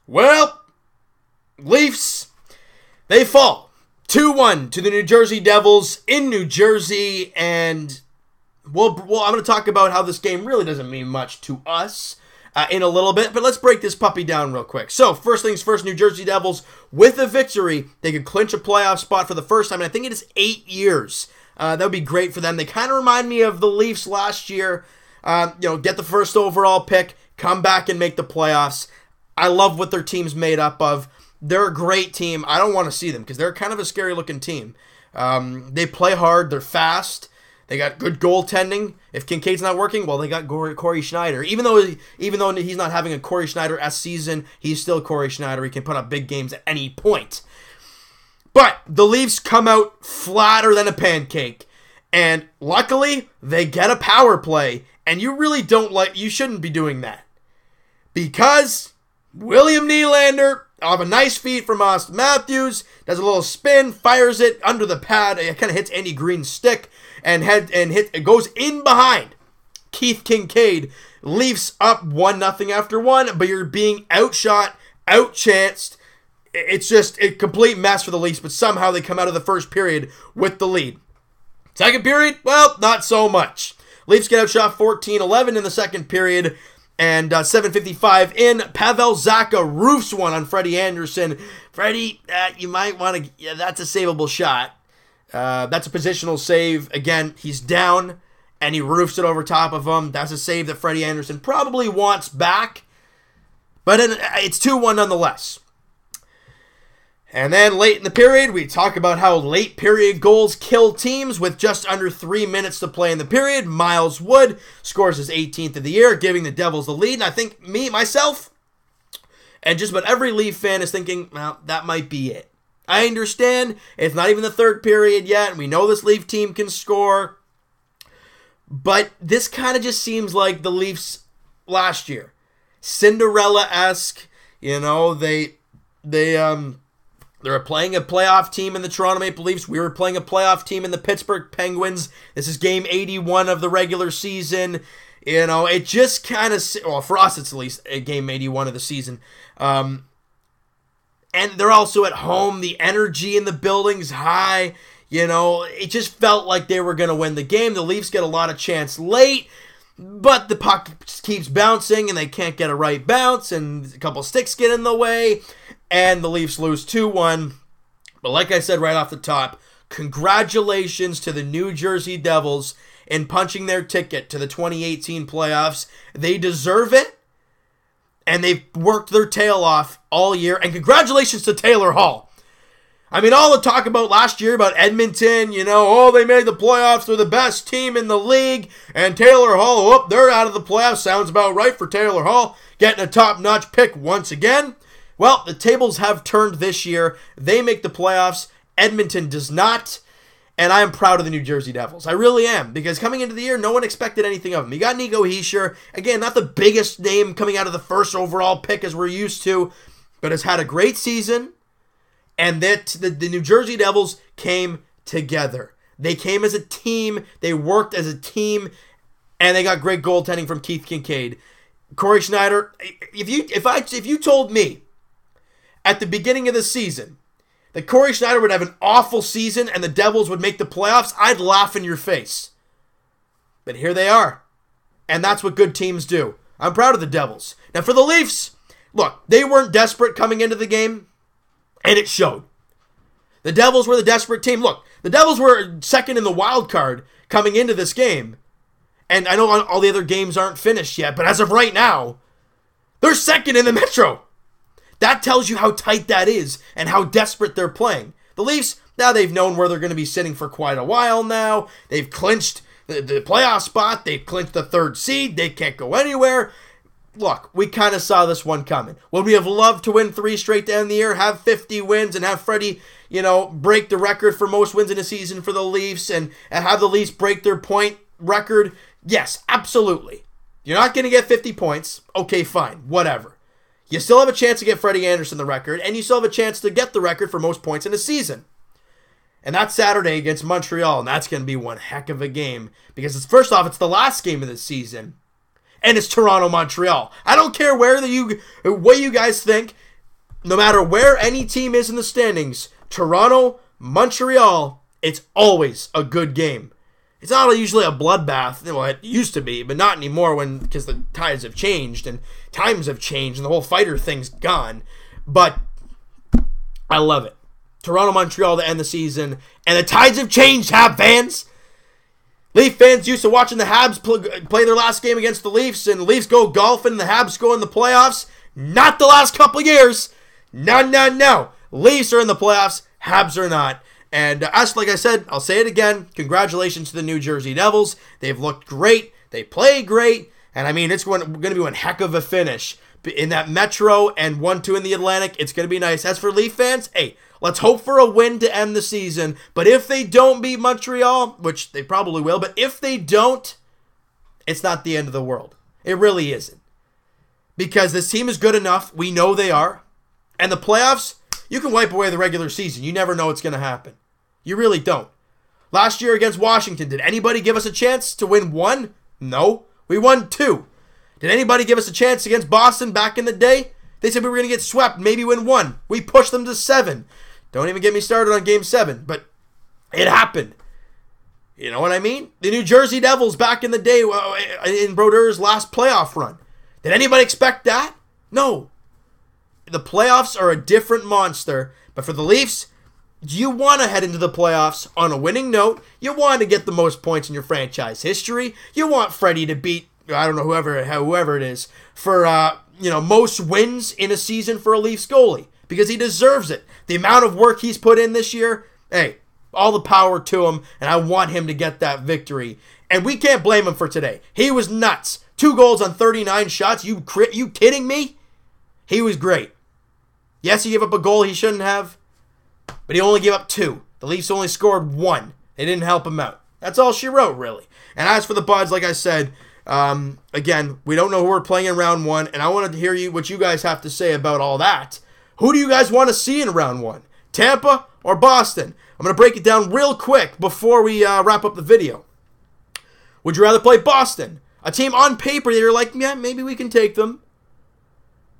Well, Leafs, they fall 2-1 to the New Jersey Devils in New Jersey, and I'm going to talk about how this game really doesn't mean much to us in a little bit, but let's break this puppy down real quick. So, first things first, New Jersey Devils, with a victory, they could clinch a playoff spot for the first time, and I think it is 8 years. That would be great for them. They kind of remind me of the Leafs last year. Get the first overall pick, come back and make the playoffs. I love what their team's made up of. They're a great team. I don't want to see them because they're kind of a scary-looking team. They play hard. They're fast. They got good goaltending. If Kincaid's not working, well, they got Corey Schneider. Even though he's not having a Corey Schneider-esque season, he's still Corey Schneider. He can put up big games at any point. But the Leafs come out flatter than a pancake. And luckily, they get a power play. And you shouldn't be doing that. Because William Nylander, off a nice feed from Austin Matthews, does a little spin, fires it under the pad. It kind of hits Andy Green's stick it goes in behind Keith Kincaid. Leafs up 1-0 after 1, but you're being outshot, outchanced. It's just a complete mess for the Leafs, but somehow they come out of the first period with the lead. Second period, well, not so much. Leafs get outshot 14-11 in the second period, and 7:55 in, Pavel Zacha roofs one on Freddie Anderson. Freddie, you might want to, that's a savable shot. That's a positional save. Again, he's down, and he roofs it over top of him. That's a save that Freddie Anderson probably wants back, but it's 2-1 nonetheless. And then late in the period, we talk about how late period goals kill teams with just under 3 minutes to play in the period. Miles Wood scores his 18th of the year, giving the Devils the lead. And I think myself, and just about every Leaf fan is thinking, well, that might be it. I understand it's not even the third period yet, and we know this Leaf team can score. But this kind of just seems like the Leafs last year. Cinderella-esque, they're playing a playoff team in the Toronto Maple Leafs. We were playing a playoff team in the Pittsburgh Penguins. This is game 81 of the regular season. It just kind of, well, for us it's at least game 81 of the season. And they're also at home. The energy in the building's high. It just felt like they were going to win the game. The Leafs get a lot of chance late, but the puck keeps bouncing and they can't get a right bounce, and a couple sticks get in the way. And the Leafs lose 2-1. But like I said right off the top, congratulations to the New Jersey Devils in punching their ticket to the 2018 playoffs. They deserve it. And they've worked their tail off all year. And congratulations to Taylor Hall. I mean, all the talk about last year about Edmonton, they made the playoffs. They're the best team in the league. And Taylor Hall, they're out of the playoffs. Sounds about right for Taylor Hall. Getting a top-notch pick once again. Well, the tables have turned this year. They make the playoffs. Edmonton does not. And I am proud of the New Jersey Devils. I really am. Because coming into the year, no one expected anything of him. You got Nico Hischier. Again, not the biggest name coming out of the first overall pick as we're used to. But has had a great season. And the New Jersey Devils came together. They came as a team. They worked as a team. And they got great goaltending from Keith Kincaid. Corey Schneider, if you told me at the beginning of the season that Corey Schneider would have an awful season and the Devils would make the playoffs, I'd laugh in your face. But here they are. And that's what good teams do. I'm proud of the Devils. Now for the Leafs, look, they weren't desperate coming into the game, and it showed. The Devils were the desperate team. Look, the Devils were second in the wild card coming into this game. And I know all the other games aren't finished yet, but as of right now, they're second in the Metro. That tells you how tight that is and how desperate they're playing. The Leafs, now they've known where they're going to be sitting for quite a while now. They've clinched the playoff spot. They've clinched the third seed. They can't go anywhere. Look, we kind of saw this one coming. Would we have loved to win 3 straight to end the year, have 50 wins, and have Freddie, break the record for most wins in a season for the Leafs, and have the Leafs break their point record? Yes, absolutely. You're not going to get 50 points. Okay, fine, whatever. You still have a chance to get Freddie Anderson the record, and you still have a chance to get the record for most points in a season. And that's Saturday against Montreal, and that's going to be one heck of a game. Because first off, it's the last game of the season, and it's Toronto-Montreal. I don't care what you guys think. no matter where any team is in the standings, Toronto, Montreal, it's always a good game. It's not usually a bloodbath. Well, it used to be, but not anymore because the tides have changed and times have changed and the whole fighter thing's gone. But I love it. Toronto, Montreal to end the season. And the tides have changed, Hab fans. Leaf fans used to watching the Habs play their last game against the Leafs, and the Leafs go golfing and the Habs go in the playoffs. Not the last couple years. No. Leafs are in the playoffs. Habs are not. And us, like I said, I'll say it again, congratulations to the New Jersey Devils. They've looked great. They play great. And I mean, it's going to be one heck of a finish. In that Metro and 1-2 in the Atlantic, it's going to be nice. As for Leaf fans, hey, let's hope for a win to end the season. But if they don't beat Montreal, which they probably will, but if they don't, it's not the end of the world. It really isn't. Because this team is good enough. We know they are. And the playoffs, you can wipe away the regular season. You never know what's going to happen. You really don't. Last year against Washington, did anybody give us a chance to win 1? No. We won 2. Did anybody give us a chance against Boston back in the day? They said we were going to get swept, maybe win 1. We pushed them to 7. Don't even get me started on Game 7, but it happened. You know what I mean? The New Jersey Devils back in the day in Brodeur's last playoff run. Did anybody expect that? No. The playoffs are a different monster, but for the Leafs, you want to head into the playoffs on a winning note. You want to get the most points in your franchise history. You want Freddie to beat, I don't know, whoever it is, for most wins in a season for a Leafs goalie, because he deserves it. The amount of work he's put in this year, hey, all the power to him, and I want him to get that victory. And we can't blame him for today. He was nuts. 2 goals on 39 shots. You kidding me? He was great. Yes, he gave up a goal he shouldn't have, but he only gave up 2. The Leafs only scored 1. They didn't help him out. That's all she wrote, really. And as for the Buds, like I said, again, we don't know who we're playing in round 1, and I wanted to hear what you guys have to say about all that. Who do you guys want to see in round 1? Tampa or Boston? I'm going to break it down real quick before we wrap up the video. Would you rather play Boston? A team on paper that you're like, yeah, maybe we can take them.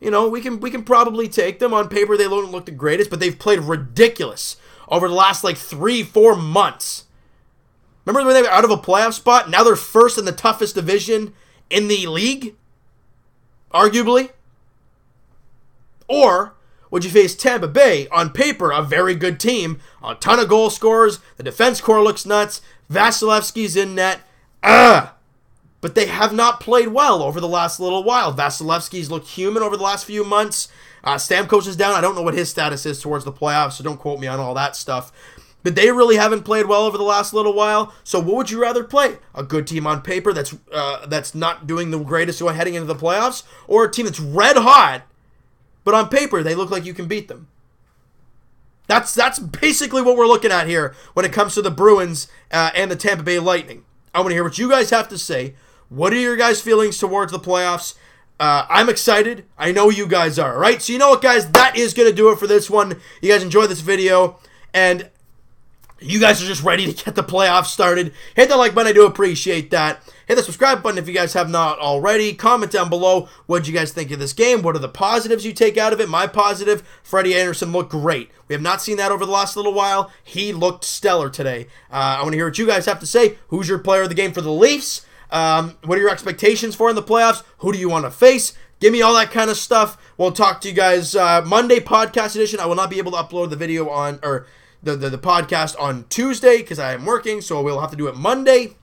You know, we can probably take them. On paper, they don't look the greatest, but they've played ridiculous over the last, 3-4 months. Remember when they were out of a playoff spot? Now they're first in the toughest division in the league? Arguably. Or would you face Tampa Bay, on paper, a very good team, a ton of goal scorers, the defense core looks nuts, Vasilevsky's in net, but they have not played well over the last little while. Vasilevsky's looked human over the last few months. Stamkos is down. I don't know what his status is towards the playoffs, so don't quote me on all that stuff. But they really haven't played well over the last little while. So what would you rather play? A good team on paper that's not doing the greatest heading into the playoffs, or a team that's red hot, but on paper they look like you can beat them? That's basically what we're looking at here when it comes to the Bruins and the Tampa Bay Lightning. I want to hear what you guys have to say. What are your guys' feelings towards the playoffs? I'm excited. I know you guys are, right? So you know what, guys? That is going to do it for this one. You guys enjoyed this video, and you guys are just ready to get the playoffs started. Hit that like button. I do appreciate that. Hit the subscribe button if you guys have not already. Comment down below what you guys think of this game. What are the positives you take out of it? My positive, Freddie Anderson looked great. We have not seen that over the last little while. He looked stellar today. I want to hear what you guys have to say. Who's your player of the game for the Leafs? What are your expectations for in the playoffs? Who do you want to face? Give me all that kind of stuff. We'll talk to you guys Monday podcast edition. I will not be able to upload the video on the podcast on Tuesday because I am working, so we'll have to do it Monday.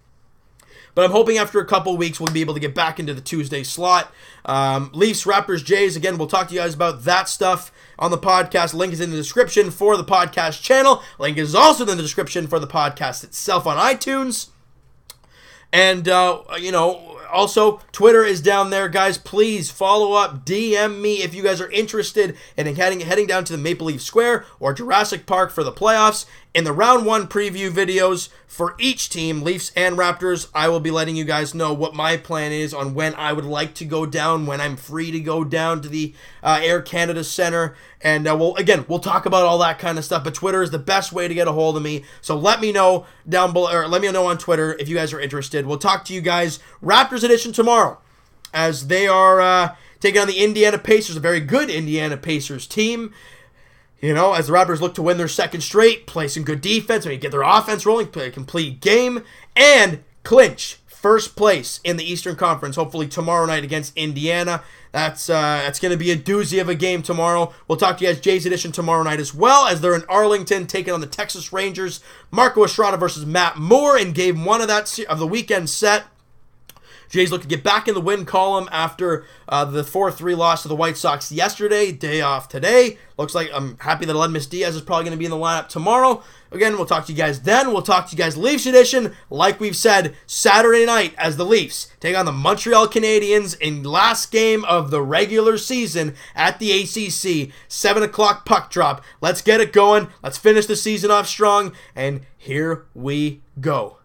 But I'm hoping after a couple weeks we'll be able to get back into the Tuesday slot. Leafs, Raptors, Jays. Again, we'll talk to you guys about that stuff on the podcast. Link is in the description for the podcast channel. Link is also in the description for the podcast itself on iTunes. And, also, Twitter is down there, guys. Please follow up, DM me if you guys are interested in heading down to the Maple Leaf Square or Jurassic Park for the playoffs. In the round 1 preview videos for each team, Leafs and Raptors, I will be letting you guys know what my plan is on when I would like to go down, when I'm free to go down to the Air Canada Center. And we'll talk about all that kind of stuff. But Twitter is the best way to get a hold of me. So let me know down below, or let me know on Twitter if you guys are interested. We'll talk to you guys Raptors edition tomorrow, as they are taking on the Indiana Pacers, a very good Indiana Pacers team. As the Raptors look to win their second straight, play some good defense, maybe get their offense rolling, play a complete game, and clinch first place in the Eastern Conference, hopefully tomorrow night against Indiana. That's going to be a doozy of a game tomorrow. We'll talk to you guys Jays Edition tomorrow night as well, as they're in Arlington taking on the Texas Rangers. Marco Estrada versus Matt Moore in Game 1 of the weekend set. Jays look to get back in the win column after the 4-3 loss to the White Sox yesterday. Day off today. Looks like I'm happy that Aledmus Diaz is probably going to be in the lineup tomorrow. Again, we'll talk to you guys then. We'll talk to you guys Leafs Edition, like we've said, Saturday night as the Leafs take on the Montreal Canadiens in last game of the regular season at the ACC. 7 o'clock puck drop. Let's get it going. Let's finish the season off strong. And here we go.